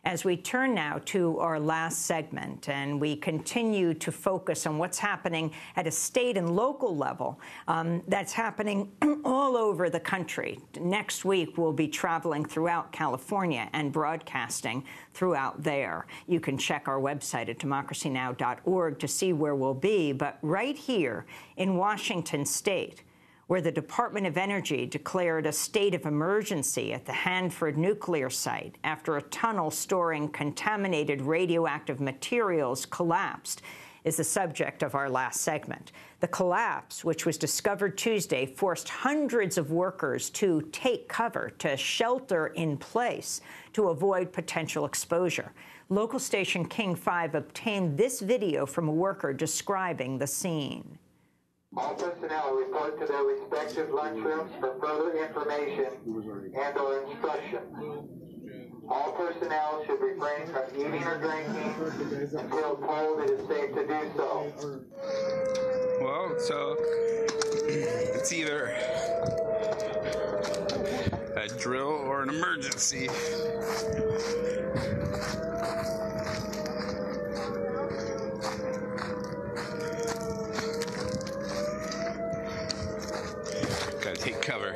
As we turn now to our last segment, and we continue to focus on what's happening at a state and local level, that's happening all over the country. Next week, we'll be traveling throughout California and broadcasting throughout there. You can check our website at democracynow.org to see where we'll be. But right here in Washington State, where the Department of Energy declared a state of emergency at the Hanford nuclear site after a tunnel storing contaminated radioactive materials collapsed, is the subject of our last segment. The collapse, which was discovered Tuesday, forced hundreds of workers to take cover, to shelter in place, to avoid potential exposure. Local station King 5 obtained this video from a worker describing the scene. All personnel report to their respective lunchrooms for further information and/or instructions. All personnel should refrain from eating or drinking until told it is safe to do so. Well, so it's either a drill or an emergency. Gotta take cover.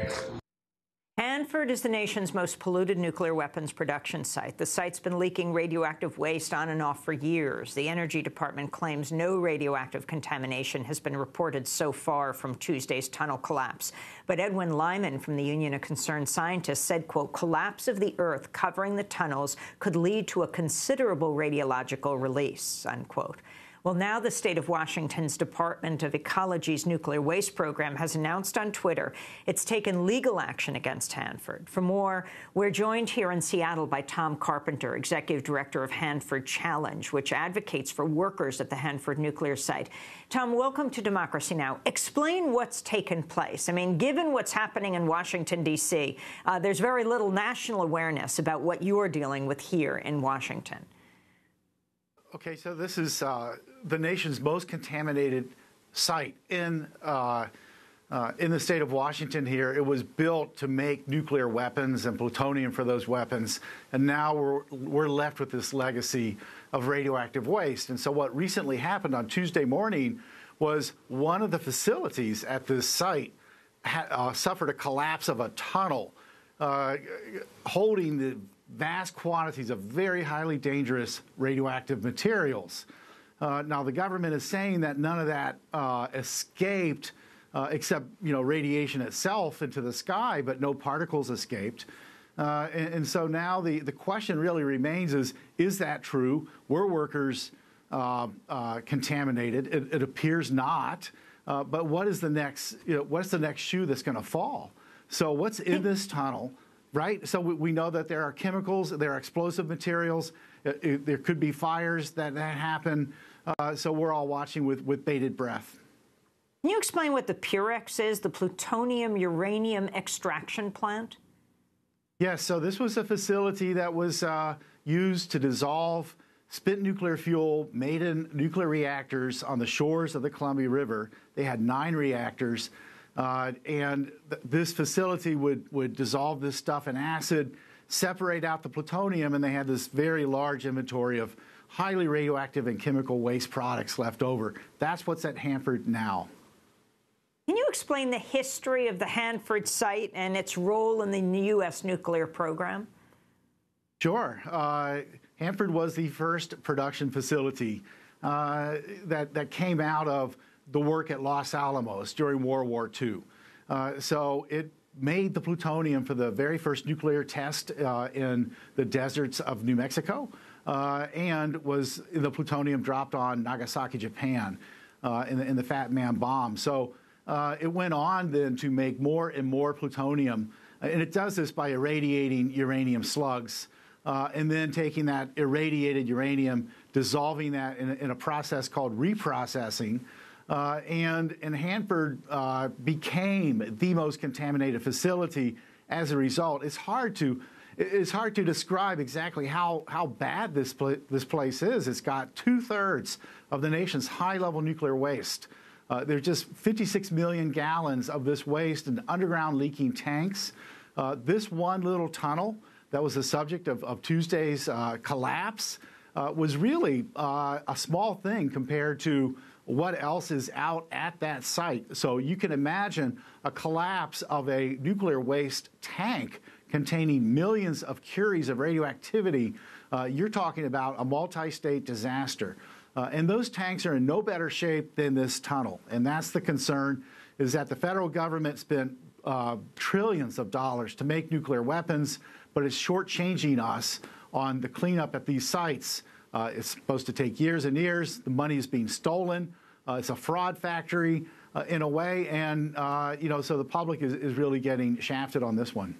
Hanford is the nation's most polluted nuclear weapons production site. The site's been leaking radioactive waste on and off for years. The Energy Department claims no radioactive contamination has been reported so far from Tuesday's tunnel collapse. But Edwin Lyman from the Union of Concerned Scientists said, quote, collapse of the earth covering the tunnels could lead to a considerable radiological release, unquote. Well, now the state of Washington's Department of Ecology's nuclear waste program has announced on Twitter it's taken legal action against Hanford. For more, we're joined here in Seattle by Tom Carpenter, executive director of Hanford Challenge, which advocates for workers at the Hanford nuclear site. Tom, welcome to Democracy Now! Explain what's taken place. I mean, given what's happening in Washington, D.C., there's very little national awareness about what you're dealing with here in Washington. Okay, so this is the nation's most contaminated site in the state of Washington here. It was built to make nuclear weapons and plutonium for those weapons, and now we're left with this legacy of radioactive waste. And so what recently happened on Tuesday morning was one of the facilities at this site suffered a collapse of a tunnel holding the vast quantities of very highly dangerous radioactive materials. Now, the government is saying that none of that escaped, except radiation itself into the sky, but no particles escaped. And so now the question really remains is that true? Were workers contaminated? It appears not. But what is the next? What's the next shoe that's going to fall? So what's in this tunnel? Right? So we know that there are chemicals, there are explosive materials, there could be fires that happen. So we're all watching with bated breath. Can you explain what the Purex is, the plutonium-uranium extraction plant? Yes, so this was a facility that was used to dissolve spent nuclear fuel made in nuclear reactors on the shores of the Columbia River. They had 9 reactors. And this facility would dissolve this stuff in acid, separate out the plutonium, and they had this very large inventory of highly radioactive and chemical waste products left over. That's what's at Hanford now. Can you explain the history of the Hanford site and its role in the U.S. nuclear program? Sure. Hanford was the first production facility that came out of the work at Los Alamos during World War II. So it made the plutonium for the very first nuclear test in the deserts of New Mexico, and was the plutonium dropped on Nagasaki, Japan, in the Fat Man bomb. So it went on then to make more and more plutonium, and it does this by irradiating uranium slugs, and then taking that irradiated uranium, dissolving that in a process called reprocessing. And Hanford became the most contaminated facility as a result. It's hard to describe exactly how bad this place is. It's got 2/3 of the nation's high-level nuclear waste. There's just 56 million gallons of this waste in underground leaking tanks. This one little tunnel that was the subject of Tuesday's collapse was really a small thing compared to what else is out at that site. So you can imagine a collapse of a nuclear waste tank containing millions of curies of radioactivity. You're talking about a multi-state disaster. And those tanks are in no better shape than this tunnel. And that's the concern, is that the federal government spent trillions of dollars to make nuclear weapons, but it's shortchanging us on the cleanup at these sites. It's supposed to take years and years. The money is being stolen. It's a fraud factory in a way, and so the public is really getting shafted on this one.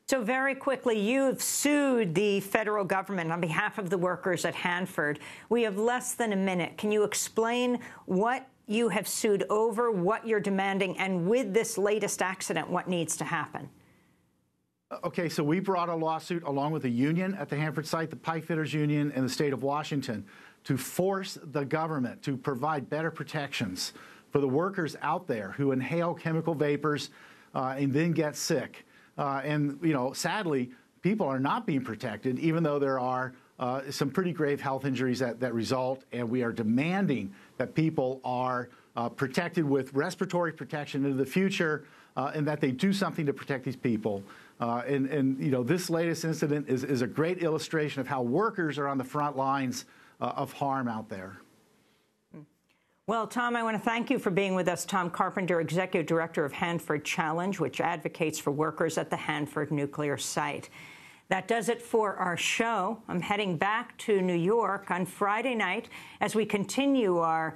So very quickly, you've sued the federal government on behalf of the workers at Hanford. We have less than a minute. Can you explain what you have sued over, what you're demanding, and with this latest accident, what needs to happen? Okay, so we brought a lawsuit along with a union at the Hanford site, the Pipefitters Union and the state of Washington, to force the government to provide better protections for the workers out there who inhale chemical vapors and then get sick. And sadly, people are not being protected, even though there are some pretty grave health injuries that result, and we are demanding that people are protected with respiratory protection into the future, and that they do something to protect these people. This latest incident is a great illustration of how workers are on the front lines of harm out there. Well, Tom, I want to thank you for being with us. Tom Carpenter, Executive Director of Hanford Challenge, which advocates for workers at the Hanford nuclear site. That does it for our show. I'm heading back to New York on Friday night as we continue our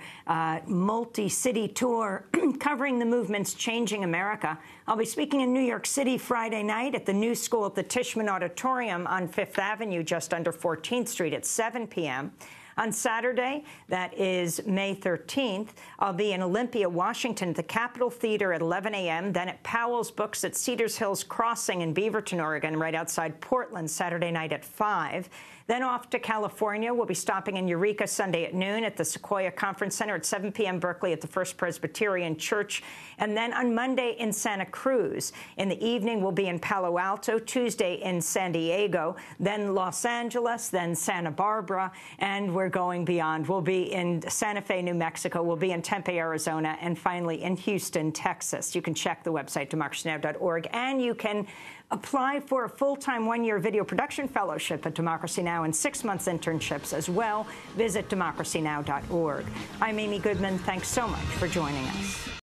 multi-city tour covering the movements changing America. I'll be speaking in New York City Friday night at the New School at the Tishman Auditorium on Fifth Avenue, just under 14th Street at 7 p.m. On Saturday, that is May 13th, I'll be in Olympia, Washington, at the Capitol Theater at 11 a.m., then at Powell's Books at Cedars Hills Crossing in Beaverton, Oregon, right outside Portland, Saturday night at 5. Then off to California. We'll be stopping in Eureka Sunday at noon at the Sequoia Conference Center at 7 p.m. Berkeley at the First Presbyterian Church. And then on Monday in Santa Cruz. In the evening, we'll be in Palo Alto, Tuesday in San Diego, then Los Angeles, then Santa Barbara, and we're going beyond. We'll be in Santa Fe, New Mexico. We'll be in Tempe, Arizona, and finally in Houston, Texas. You can check the website, democracynow.org, and you can apply for a full-time one-year video production fellowship at Democracy Now! And 6 months internships as well. Visit democracynow.org. I'm Amy Goodman. Thanks so much for joining us.